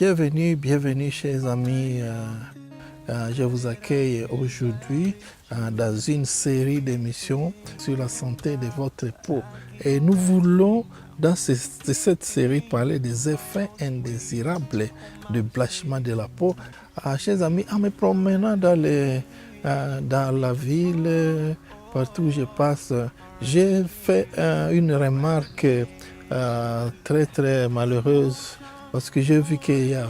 Bienvenue chers amis. Je vous accueille aujourd'hui dans une série d'émissions sur la santé de votre peau. Et nous voulons dans cette série parler des effets indésirables du blanchiment de la peau. Chers amis, en me promenant dans la ville, partout où je passe, j'ai fait une remarque très malheureuse parce que j'ai vu qu'il y a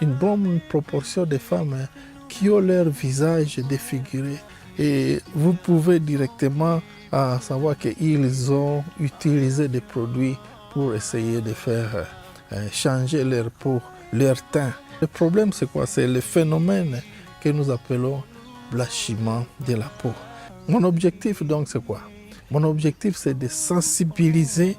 une bonne proportion de femmes qui ont leur visage défiguré et vous pouvez directement savoir qu'ils ont utilisé des produits pour essayer de faire changer leur peau, leur teint. Le problème c'est quoi? C'est le phénomène que nous appelons blanchiment de la peau. Mon objectif donc c'est quoi? Mon objectif c'est de sensibiliser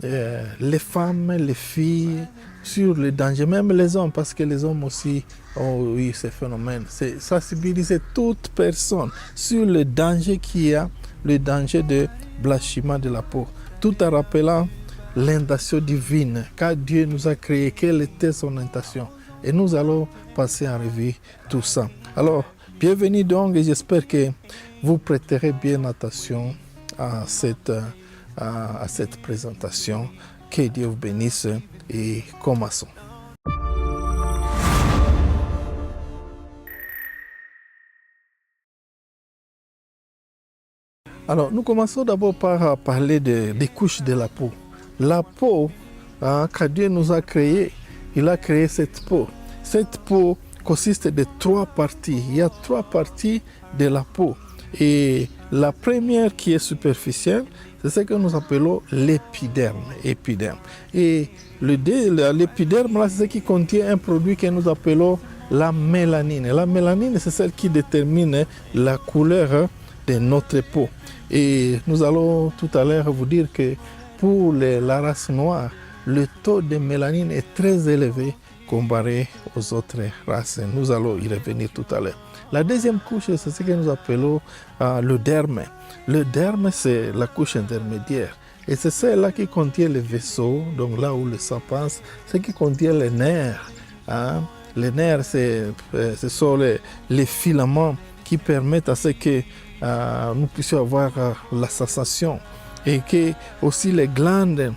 les femmes, les filles sur les dangers, même les hommes, parce que les hommes aussi ont eu ce phénomène. C'est sensibiliser toute personne sur le danger qu'il y a, le danger de blanchiment de la peau, tout en rappelant l'intention divine, car Dieu nous a créé, quelle était son intention. Et nous allons passer en revue tout ça. Alors, bienvenue donc et j'espère que vous prêterez bien attention à cette présentation. Que Dieu vous bénisse et commençons. Alors, nous commençons d'abord par parler des couches de la peau. La peau, quand Dieu nous a créé, il a créé cette peau. Cette peau consiste de 3 parties. Il y a 3 parties de la peau. Et la première qui est superficielle, c'est ce que nous appelons l'épiderme. Et l'épiderme, là, c'est ce qui contient un produit que nous appelons la mélanine. La mélanine, c'est celle qui détermine la couleur de notre peau. Et nous allons tout à l'heure vous dire que pour la race noire, le taux de mélanine est très élevé comparé aux autres races. Nous allons y revenir tout à l'heure. La deuxième couche, c'est ce que nous appelons le derme. Le derme, c'est la couche intermédiaire. Et c'est celle-là qui contient les vaisseaux, donc là où le sang passe, ce qui contient les nerfs. Les nerfs, ce sont les filaments qui permettent à ce que nous puissions avoir la sensation. Et que aussi les glandes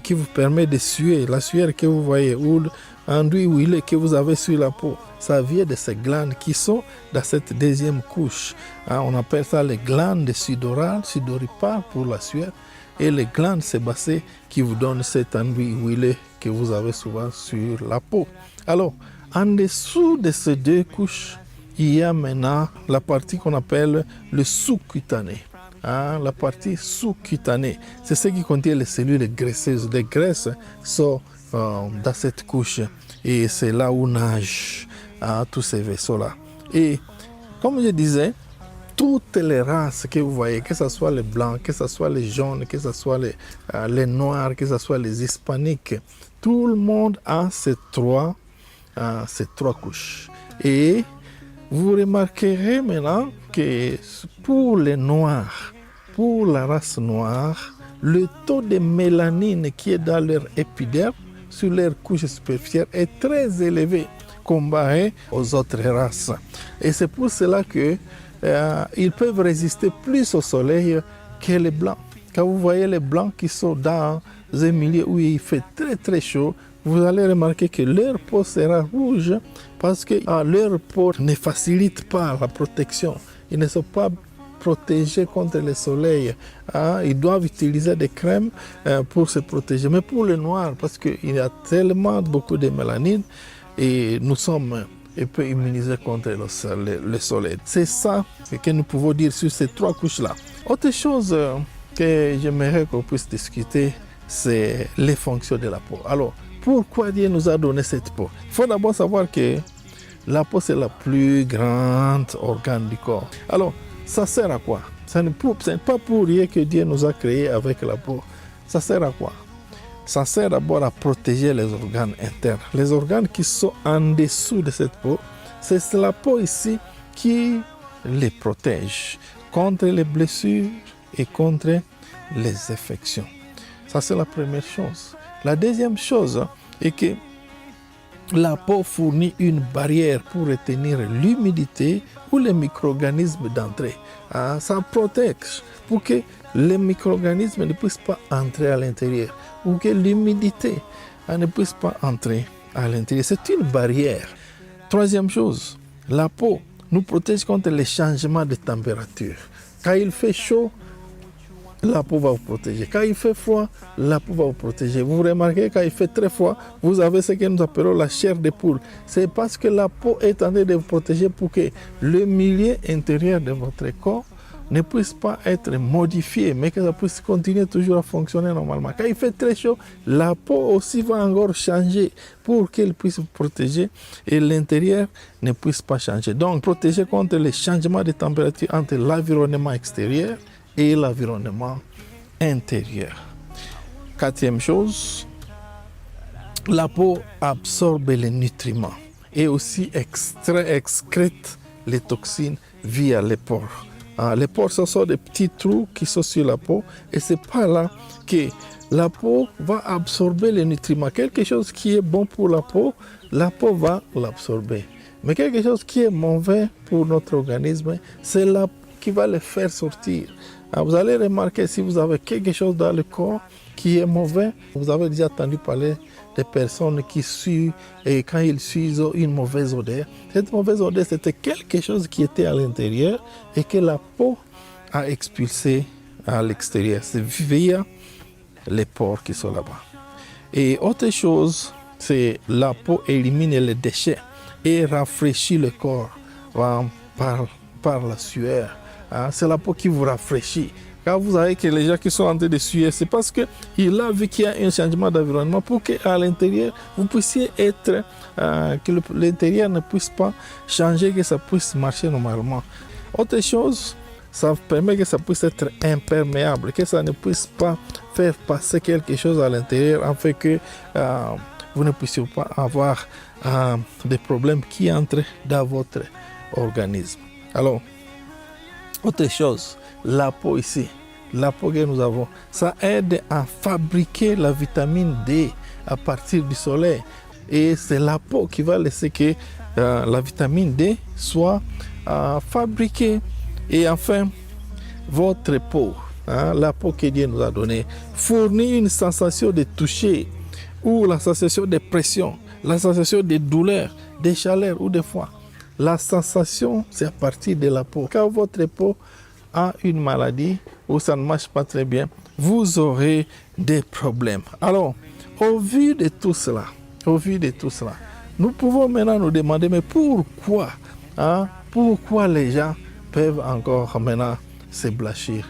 qui vous permettent de suer, la sueur que vous voyez, ou l'enduit huilé que vous avez sur la peau, ça vient de ces glandes qui sont dans cette deuxième couche. On appelle ça les glandes sudorales, sudoripares pour la sueur, et les glandes sébacées qui vous donnent cet enduit huilé que vous avez souvent sur la peau. Alors, en dessous de ces 2 couches, il y a maintenant la partie qu'on appelle le sous-cutané. La partie sous-cutanée, c'est ce qui contient les cellules graisseuses. Les graisses sont dans cette couche et c'est là où nagent tous ces vaisseaux-là. Et comme je disais, toutes les races que vous voyez, que ce soit les blancs, que ce soit les jaunes, que ce soit les noirs, que ce soit les hispaniques, tout le monde a ces trois couches. Et vous remarquerez maintenant que pour les noirs, pour la race noire, le taux de mélanine qui est dans leur épiderme, sur leur couche superficielle, est très élevé comparé aux autres races. Et c'est pour cela que ils peuvent résister plus au soleil que les blancs. Quand vous voyez les blancs qui sont dans un milieu où il fait très chaud, vous allez remarquer que leur peau sera rouge parce que leur peau ne facilite pas la protection. Ils ne sont pas protégés contre le soleil. Ils doivent utiliser des crèmes pour se protéger. Mais pour les noirs, parce qu'il y a tellement beaucoup de mélanine, et nous sommes un peu immunisés contre le soleil. C'est ça que nous pouvons dire sur ces 3 couches-là. Autre chose que j'aimerais qu'on puisse discuter, c'est les fonctions de la peau. Alors, pourquoi Dieu nous a donné cette peau? Il faut d'abord savoir que la peau, c'est la plus grande organe du corps. Alors, ça sert à quoi? Ce n'est pas pour rien que Dieu nous a créés avec la peau. Ça sert à quoi? Ça sert d'abord à protéger les organes internes. Les organes qui sont en dessous de cette peau, c'est la peau ici qui les protège contre les blessures et contre les infections. Ça, c'est la première chose. La deuxième chose est que la peau fournit une barrière pour retenir l'humidité ou les micro-organismes d'entrée. Ça protège pour que les micro-organismes ne puissent pas entrer à l'intérieur ou que l'humidité ne puisse pas entrer à l'intérieur. C'est une barrière. Troisième chose, la peau nous protège contre les changements de température. Quand il fait chaud, la peau va vous protéger. Quand il fait froid, la peau va vous protéger. Vous remarquez, quand il fait très froid, vous avez ce que nous appelons la chair de poule. C'est parce que la peau est en train de vous protéger pour que le milieu intérieur de votre corps ne puisse pas être modifié, mais que ça puisse continuer toujours à fonctionner normalement. Quand il fait très chaud, la peau aussi va encore changer pour qu'elle puisse vous protéger et l'intérieur ne puisse pas changer. Donc, protéger contre les changements de température entre l'environnement extérieur et l'environnement intérieur. Quatrième chose, la peau absorbe les nutriments et aussi excrète les toxines via les pores. Les pores, ce sont des petits trous qui sont sur la peau et c'est par là que la peau va absorber les nutriments. Quelque chose qui est bon pour la peau va l'absorber. Mais quelque chose qui est mauvais pour notre organisme, c'est la peau qui va le faire sortir. Vous allez remarquer si vous avez quelque chose dans le corps qui est mauvais, vous avez déjà entendu parler des personnes qui suent et quand ils suent, ils ont une mauvaise odeur. Cette mauvaise odeur, c'était quelque chose qui était à l'intérieur et que la peau a expulsé à l'extérieur. C'est via les pores qui sont là-bas. Et autre chose, c'est la peau élimine les déchets et rafraîchit le corps par la sueur. C'est la peau qui vous rafraîchit. Quand vous savez que les gens qui sont en train de suer, c'est parce qu'il a vu qu'il y a un changement d'environnement pour qu'à l'intérieur, vous puissiez être, que l'intérieur ne puisse pas changer, que ça puisse marcher normalement. Autre chose, ça permet que ça puisse être imperméable, que ça ne puisse pas faire passer quelque chose à l'intérieur, afin que vous ne puissiez pas avoir des problèmes qui entrent dans votre organisme. Alors, autre chose, la peau ici, la peau que nous avons, ça aide à fabriquer la vitamine D à partir du soleil. Et c'est la peau qui va laisser que la vitamine D soit fabriquée. Et enfin, votre peau, la peau que Dieu nous a donnée, fournit une sensation de toucher ou la sensation de pression, la sensation de douleur, de chaleur ou de froid. La sensation, c'est à partir de la peau. Quand votre peau a une maladie ou ça ne marche pas très bien, vous aurez des problèmes. Alors, au vu de tout cela, nous pouvons maintenant nous demander, mais pourquoi les gens peuvent encore maintenant se blanchir?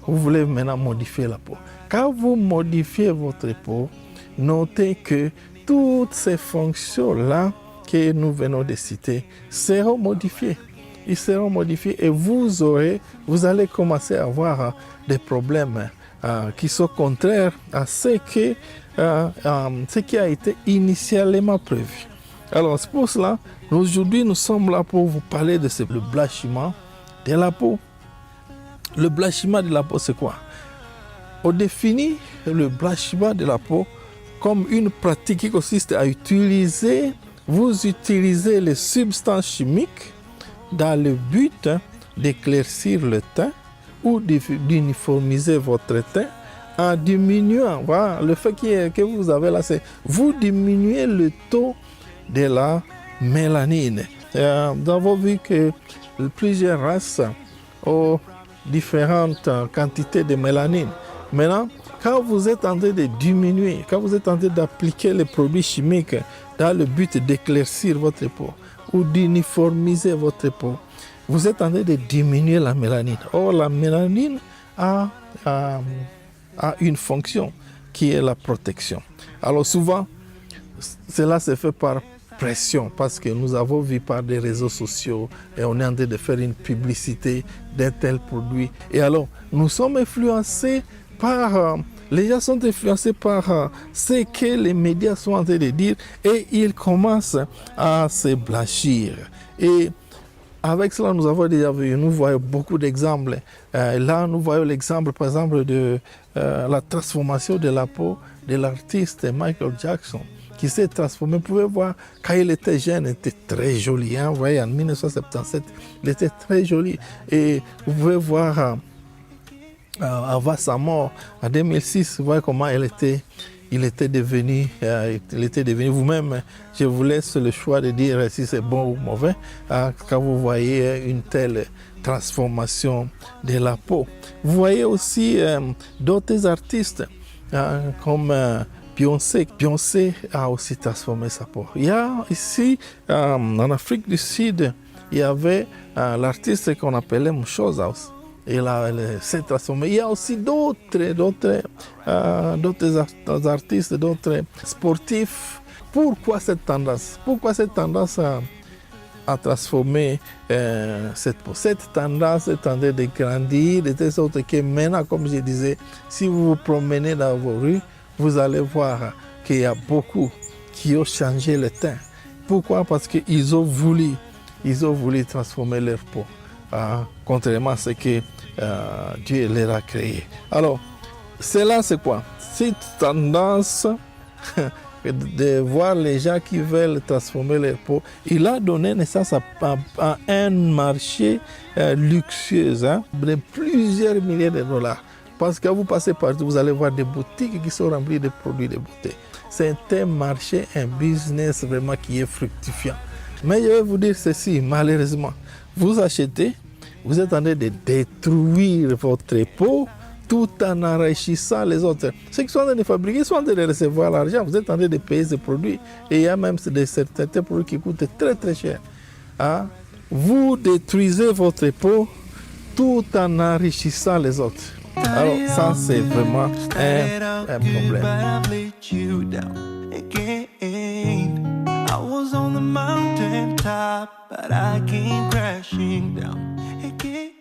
Vous voulez maintenant modifier la peau. Quand vous modifiez votre peau, notez que toutes ces fonctions-là que nous venons de citer seront modifiées. Ils seront modifiés et vous allez commencer à avoir des problèmes qui sont contraires à ce qui a été initialement prévu. Alors c'est pour cela, aujourd'hui nous sommes là pour vous parler de le blanchiment de la peau. Le blanchiment de la peau, c'est quoi? On définit le blanchiment de la peau comme une pratique qui consiste à utiliser les substances chimiques dans le but d'éclaircir le teint ou d'uniformiser votre teint en diminuant, voilà, le fait que vous avez là, c'est vous diminuez le taux de la mélanine. Nous avons vu que plusieurs races ont différentes quantités de mélanine. Maintenant, quand vous êtes en train de diminuer, quand vous êtes en train d'appliquer les produits chimiques dans le but d'éclaircir votre peau ou d'uniformiser votre peau, vous êtes en train de diminuer la mélanine. Or, la mélanine a une fonction qui est la protection. Alors souvent, cela se fait par pression parce que nous avons vu par des réseaux sociaux et on est en train de faire une publicité d'un tel produit. Et alors, nous sommes influencés par... les gens sont influencés par ce que les médias sont en train de dire et ils commencent à se blanchir. Et avec cela, nous avons déjà vu, nous voyons beaucoup d'exemples. Là, nous voyons l'exemple, par exemple, de la transformation de la peau de l'artiste Michael Jackson, qui s'est transformé. Vous pouvez voir, quand il était jeune, il était très joli. Hein? Vous voyez, en 1977, il était très joli. Et vous pouvez voir, avant sa mort, en 2006, vous voyez comment il était devenu, vous-même, je vous laisse le choix de dire si c'est bon ou mauvais, quand vous voyez une telle transformation de la peau. Vous voyez aussi d'autres artistes comme Beyoncé. Beyoncé a aussi transformé sa peau. Il y a ici, en Afrique du Sud, il y avait l'artiste qu'on appelait Mouchos House. Elle s'est transformée. Il y a aussi d'autres artistes, d'autres sportifs. Pourquoi cette tendance à transformer cette peau? Cette tendance est en train de grandir de telle sorte que maintenant, comme je disais, si vous vous promenez dans vos rues, vous allez voir qu'il y a beaucoup qui ont changé le teint. Pourquoi? Parce qu'ils ont voulu transformer leur peau. Contrairement à ce que Dieu leur a créé. Alors, cela c'est quoi? Cette tendance de voir les gens qui veulent transformer leur peau, il a donné naissance à un marché luxueux, de plusieurs milliers de dollars. Parce que vous passez partout, vous allez voir des boutiques qui sont remplies de produits de beauté. C'est un marché, un business vraiment qui est fructifiant. Mais je vais vous dire ceci, malheureusement, vous achetez, vous êtes en train de détruire votre peau tout en enrichissant les autres. Ceux qui sont en train de fabriquer, ils sont en train de recevoir l'argent, vous êtes en train de payer ces produits. Et il y a même certains produits qui coûtent très très cher. Vous détruisez votre peau tout en enrichissant les autres. Alors ça c'est vraiment un problème. I was on the mountain top, but I came crashing down again.